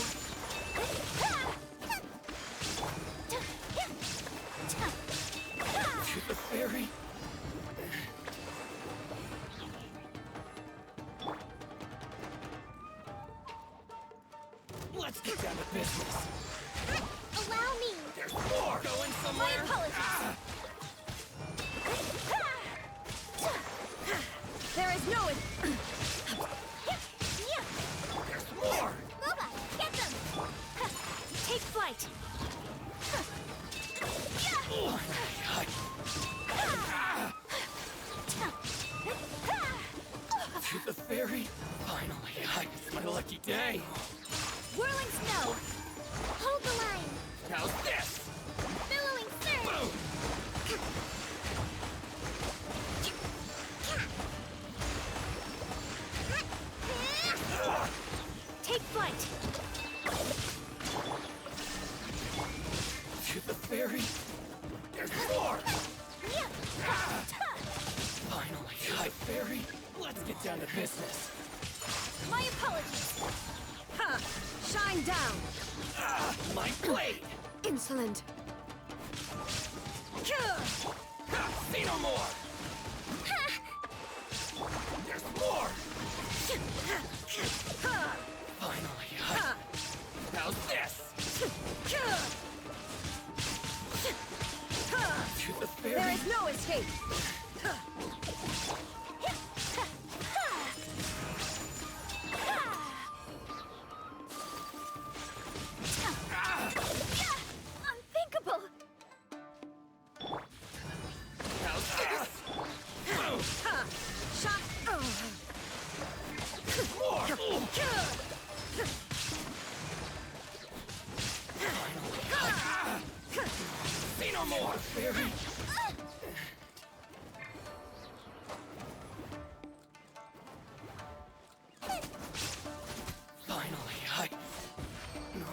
to the ferry. Let's get down to business. Allow me! There's more. Going My somewhere. apologies! There is no... There's more. Boba, get them! Take flight! To the ferry. Finally, it's my lucky day. Whirling snow! Hold the line! How's this? Billowing surge! Boom. Take flight! To the ferry. There's more. Finally, hi ferry. Let's get down to business. My apologies! Ha! Shine down! My blade. Insolent! Say no more. There's more. Finally, how's this? To the ferry. There is no escape! Unthinkable! How's this? Boom. Ha! Shot! More. Say no more, fairy. Finally, no.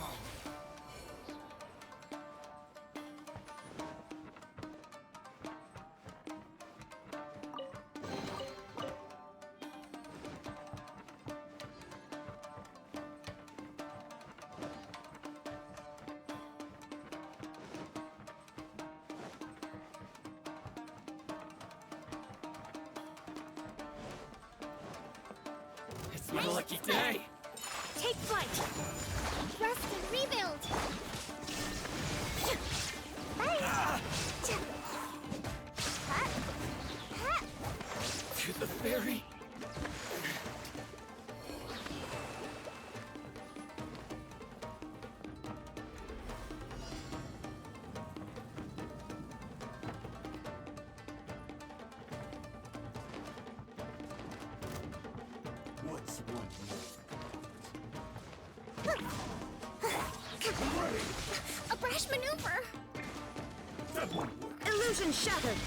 It's my lucky day. Take flight! Rest and rebuild! To the ferry. A brash maneuver! Illusion shattered!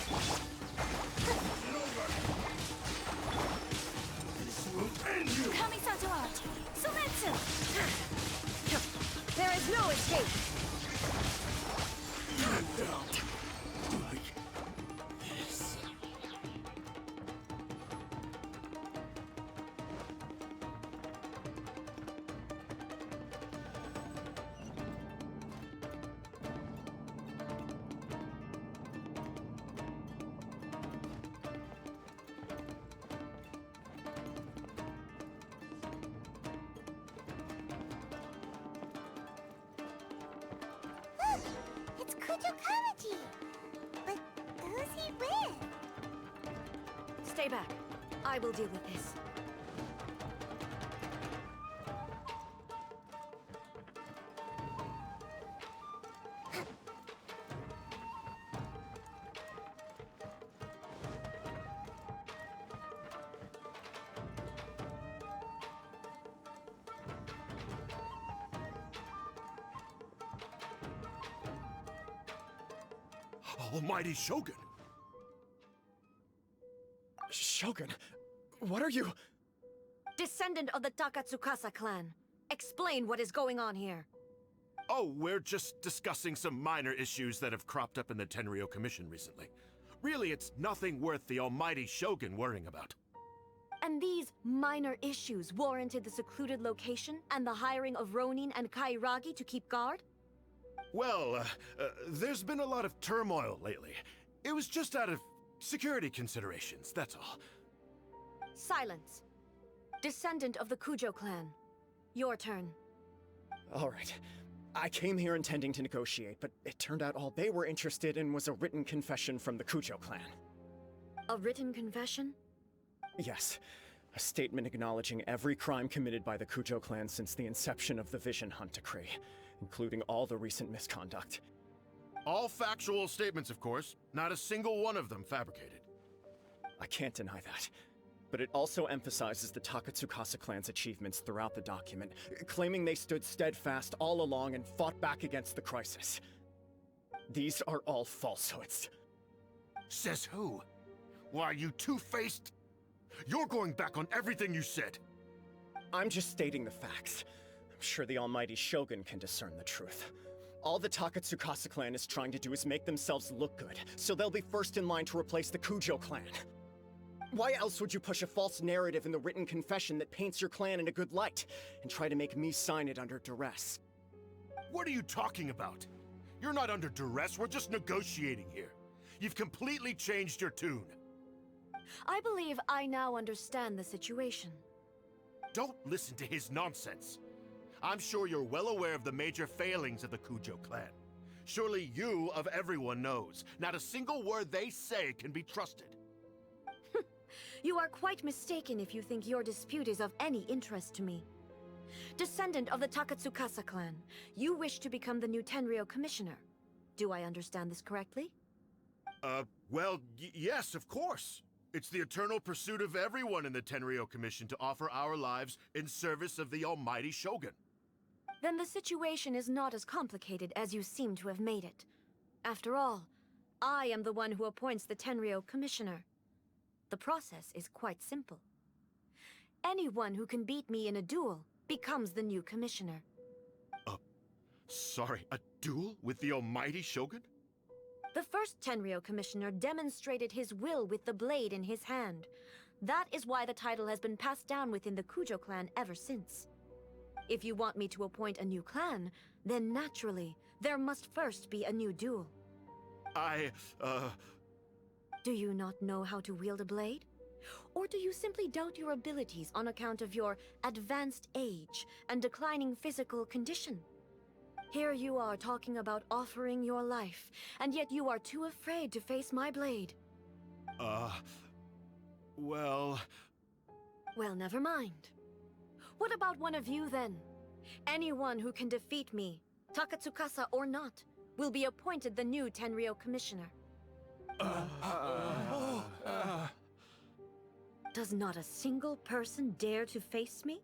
Kamisato out! Sumetsu! There is no escape! Look! It's Kujo Kamaji! But who's he with? Stay back. I will deal with this. Almighty Shogun! Shogun, what are you? Descendant of the Takatsukasa clan. Explain what is going on here. Oh, we're just discussing some minor issues that have cropped up in the Tenryou Commission recently. Really, it's nothing worth the almighty Shogun worrying about. And these minor issues warranted the secluded location and the hiring of Ronin and Kairagi to keep guard? Well, there's been a lot of turmoil lately. It was just out of security considerations, that's all. Silence. Descendant of the Kujo clan. Your turn. All right. I came here intending to negotiate, but it turned out all they were interested in was a written confession from the Kujo clan. A written confession? Yes. A statement acknowledging every crime committed by the Kujo clan since the inception of the Vision Hunt Decree, including all the recent misconduct. All factual statements, of course. Not a single one of them fabricated. I can't deny that. But it also emphasizes the Takatsukasa clan's achievements throughout the document, claiming they stood steadfast all along and fought back against the crisis. These are all falsehoods. Says who? Why, you two-faced... You're going back on everything you said. I'm just stating the facts. I'm sure the almighty Shogun can discern the truth. All the Takatsukasa clan is trying to do is make themselves look good, so they'll be first in line to replace the Kujo clan. Why else would you push a false narrative in the written confession that paints your clan in a good light, and try to make me sign it under duress? What are you talking about? You're not under duress, we're just negotiating here. You've completely changed your tune. I believe I now understand the situation. Don't listen to his nonsense. I'm sure you're well aware of the major failings of the Kujo clan. Surely you, of everyone, knows. Not a single word they say can be trusted. You are quite mistaken if you think your dispute is of any interest to me. Descendant of the Takatsukasa clan, you wish to become the new Tenryou commissioner. Do I understand this correctly? Well, yes, of course. It's the eternal pursuit of everyone in the Tenryou Commission to offer our lives in service of the almighty Shogun. Then the situation is not as complicated as you seem to have made it. After all, I am the one who appoints the Tenryou commissioner. The process is quite simple. Anyone who can beat me in a duel becomes the new commissioner. Sorry, a duel with the almighty Shogun? The first Tenryou commissioner demonstrated his will with the blade in his hand. That is why the title has been passed down within the Kujo clan ever since. If you want me to appoint a new clan, then naturally, there must first be a new duel. Do you not know how to wield a blade? Or do you simply doubt your abilities on account of your advanced age and declining physical condition? Here you are talking about offering your life, and yet you are too afraid to face my blade. Well... Well, never mind. What about one of you, then? Anyone who can defeat me, Takatsukasa or not, will be appointed the new Does not a single person dare to face me?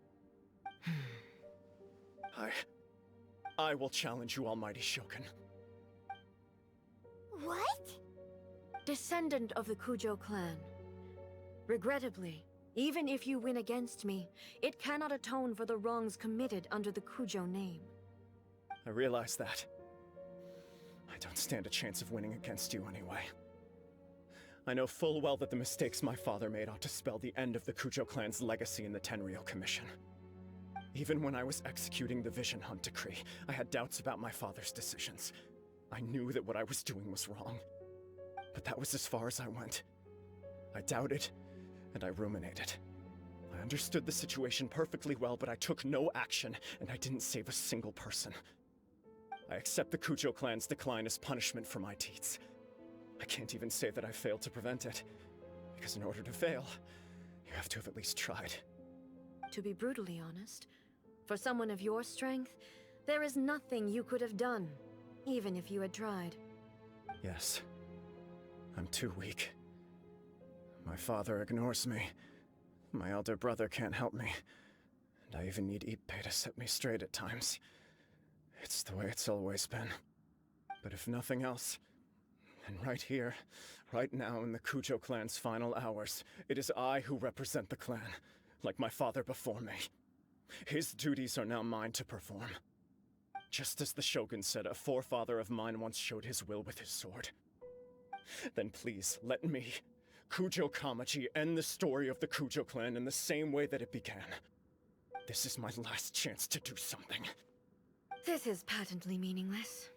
I will challenge you, Almighty Shogun. What? Descendant of the Kujo clan. Regrettably, even if you win against me, it cannot atone for the wrongs committed under the Kujo name. I realize that. I don't stand a chance of winning against you anyway. I know full well that the mistakes my father made ought to spell the end of the Kujo clan's legacy in the Tenryou Commission. Even when I was executing the Vision Hunt decree, I had doubts about my father's decisions. I knew that what I was doing was wrong. But that was as far as I went. I doubted, and I ruminated. I understood the situation perfectly well, but I took no action, and I didn't save a single person. I accept the Kujo clan's decline as punishment for my deeds. I can't even say that I failed to prevent it, because in order to fail, you have to have at least tried. To be brutally honest, for someone of your strength, there is nothing you could have done, even if you had tried. Yes. I'm too weak. My father ignores me. My elder brother can't help me. And I even need Ippei to set me straight at times. It's the way it's always been. But if nothing else, then right here, right now in the Kujo clan's final hours, it is I who represent the clan, like my father before me. His duties are now mine to perform. Just as the Shogun said, a forefather of mine once showed his will with his sword. Then please, let me, Kujo Kamaji, end the story of the Kujo clan in the same way that it began. This is my last chance to do something. This is patently meaningless.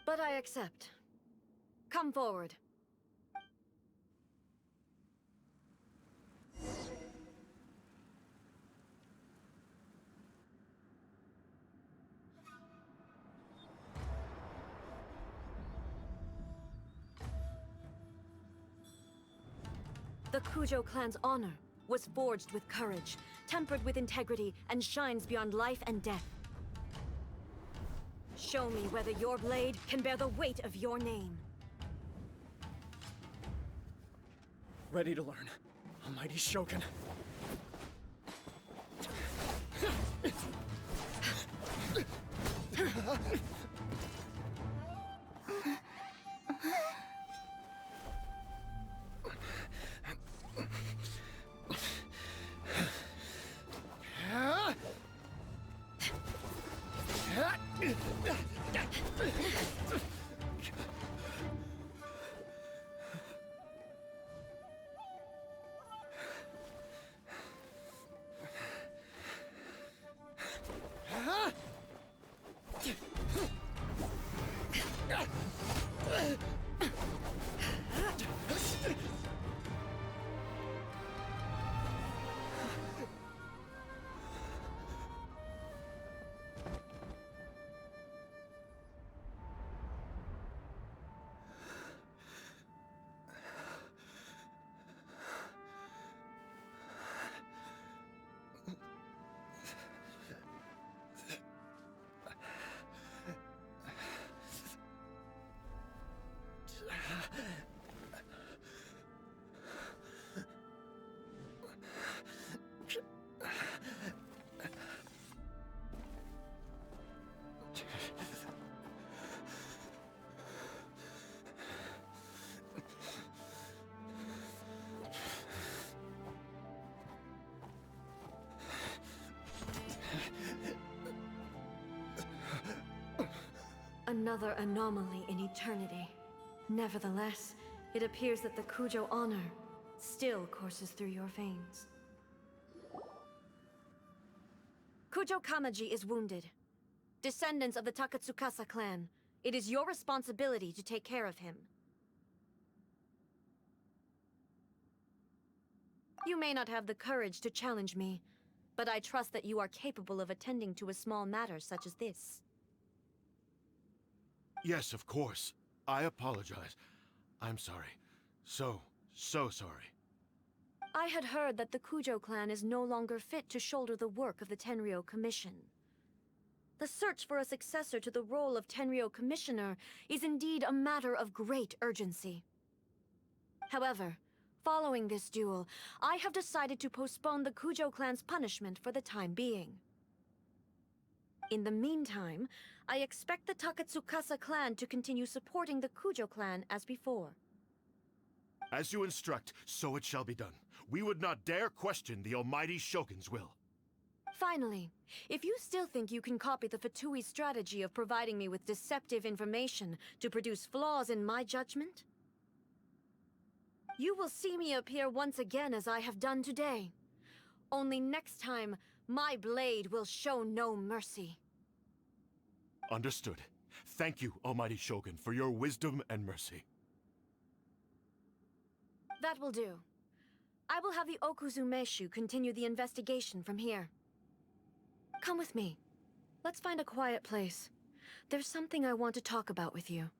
But I accept. Come forward. The Kujo clan's honor was forged with courage, tempered with integrity, and shines beyond life and death. Show me whether your blade can bear the weight of your name. Ready to learn, Almighty Shogun. Another anomaly in eternity. Nevertheless, it appears that the Kujo honor still courses through your veins. Kujo Kamaji is wounded. Descendants of the Takatsukasa clan, it is your responsibility to take care of him. You may not have the courage to challenge me, but I trust that you are capable of attending to a small matter such as this. Yes, of course. I apologize. I'm sorry. So sorry. I had heard that the Kujo clan is no longer fit to shoulder the work of the Tenryou Commission. The search for a successor to the role of Tenryou Commissioner is indeed a matter of great urgency. However, Following this duel, I have decided to postpone the Kujo clan's punishment for the time being. In the meantime, I expect the Takatsukasa clan to continue supporting the Kujo clan as before. As you instruct, so it shall be done. We would not dare question the almighty Shogun's will. Finally, if you still think you can copy the Fatui strategy of providing me with deceptive information to produce flaws in my judgment, you will see me appear once again as I have done today. Only next time, my blade will show no mercy. Understood. Thank you, almighty Shogun, for your wisdom and mercy. That will do. I will have the Okuzumeshu continue the investigation from here. Come with me. Let's find a quiet place. There's something I want to talk about with you.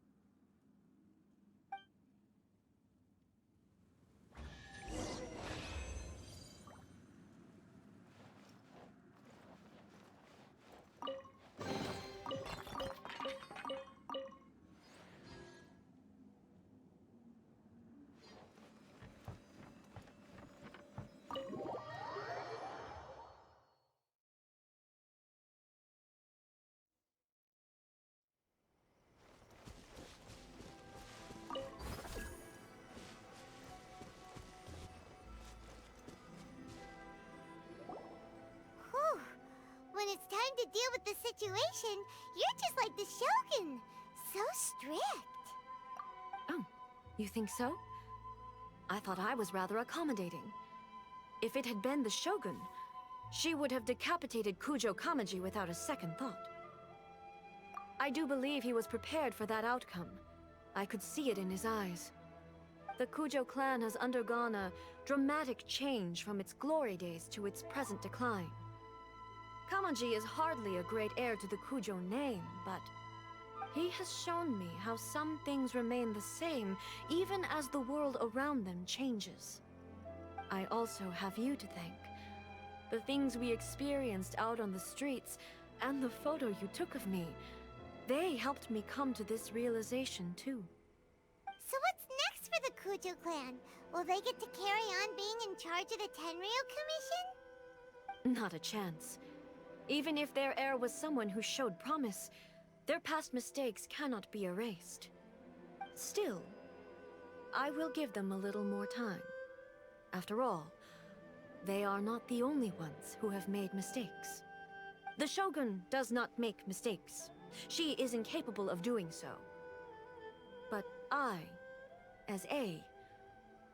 Whew. When it's time to deal with the situation, you're just like the Shogun. So strict. Oh, you think so? I thought I was rather accommodating. If it had been the Shogun, she would have decapitated Kujo Kamaji without a second thought. I do believe he was prepared for that outcome. I could see it in his eyes. The Kujo clan has undergone a dramatic change from its glory days to its present decline. Kamaji is hardly a great heir to the Kujo name, but he has shown me how some things remain the same even as the world around them changes. I also have you to thank. The things we experienced out on the streets and the photo you took of me, they helped me come to this realization too. So what's next for the Kujo clan? Will they get to carry on being in charge of the Tenryo Commission? Not a chance. Even if their heir was someone who showed promise, their past mistakes cannot be erased. Still, I will give them a little more time. After all, they are not the only ones who have made mistakes. The Shogun does not make mistakes. She is incapable of doing so. But I, as A,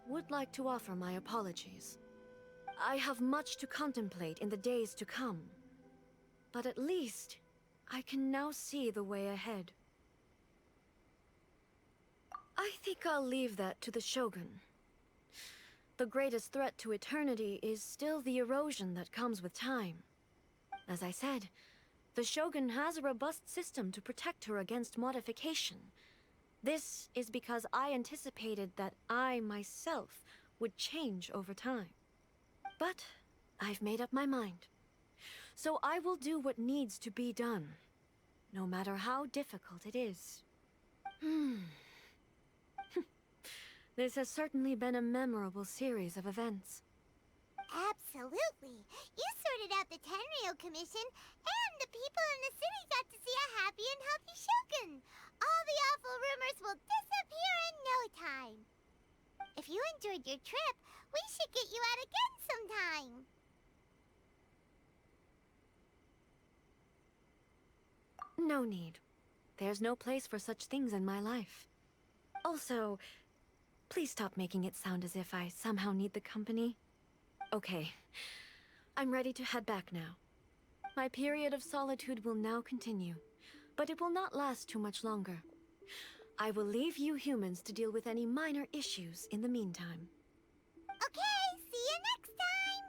would like to offer my apologies. I have much to contemplate in the days to come. But at least, I can now see the way ahead. I think I'll leave that to the Shogun. The greatest threat to eternity is still the erosion that comes with time. As I said, the Shogun has a robust system to protect her against modification. This is because I anticipated that I myself would change over time. But I've made up my mind. So I will do what needs to be done, no matter how difficult it is. This has certainly been a memorable series of events. Absolutely. You sorted out the Tenryo Commission, and the people in the city got to see a happy and healthy Shogun. All the awful rumors will disappear in no time. If you enjoyed your trip, we should get you out again sometime. No need. There's no place for such things in my life. Also, please stop making it sound as if I somehow need the company. Okay, I'm ready to head back now. My period of solitude will now continue, but it will not last too much longer. I will leave you humans to deal with any minor issues in the meantime. Okay, see you next time!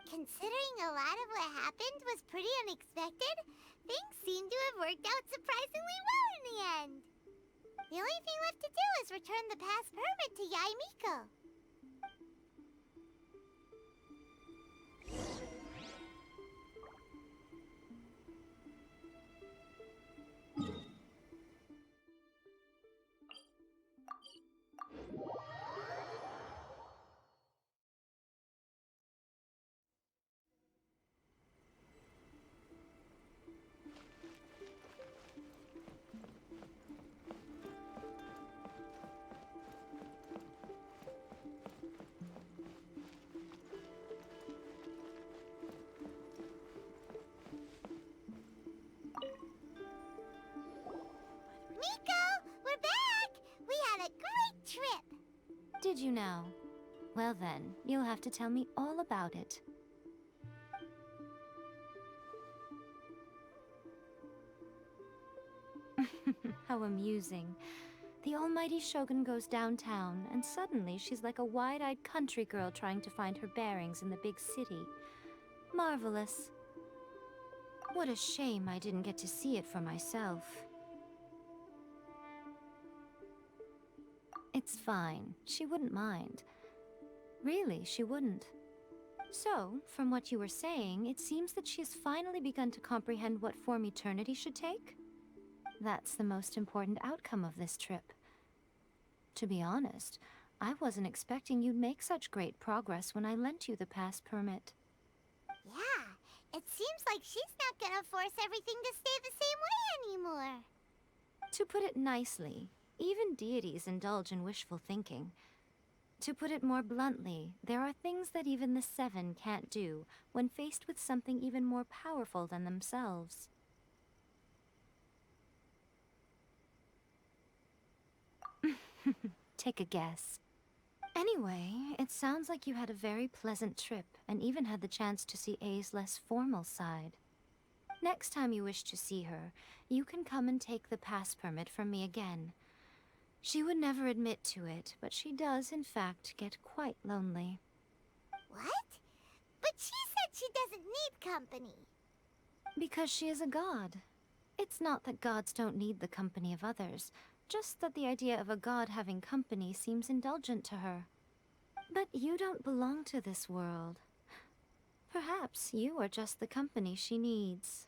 Considering a lot of what happened was pretty unexpected, things seem to have worked out surprisingly well in the end. The only thing left to do is return the past permit to Yaimiko. you now? Well then, you'll have to tell me all about it. How amusing. The almighty Shogun goes downtown, and suddenly she's like a wide-eyed country girl trying to find her bearings in the big city. Marvelous. What a shame I didn't get to see it for myself. It's fine. She wouldn't mind. Really, she wouldn't. So, from what you were saying, it seems that she has finally begun to comprehend what form eternity should take? That's the most important outcome of this trip. To be honest, I wasn't expecting you'd make such great progress when I lent you the pass permit. Yeah, it seems like she's not gonna force everything to stay the same way anymore. To put it nicely, even deities indulge in wishful thinking. To put it more bluntly, there are things that even the Seven can't do when faced with something even more powerful than themselves. Take a guess. Anyway, it sounds like you had a very pleasant trip and even had the chance to see A's less formal side. Next time you wish to see her, you can come and take the pass permit from me again. She would never admit to it, but she does, in fact, get quite lonely. What? But she said she doesn't need company. Because she is a god. It's not that gods don't need the company of others, just that the idea of a god having company seems indulgent to her. But you don't belong to this world. Perhaps you are just the company she needs.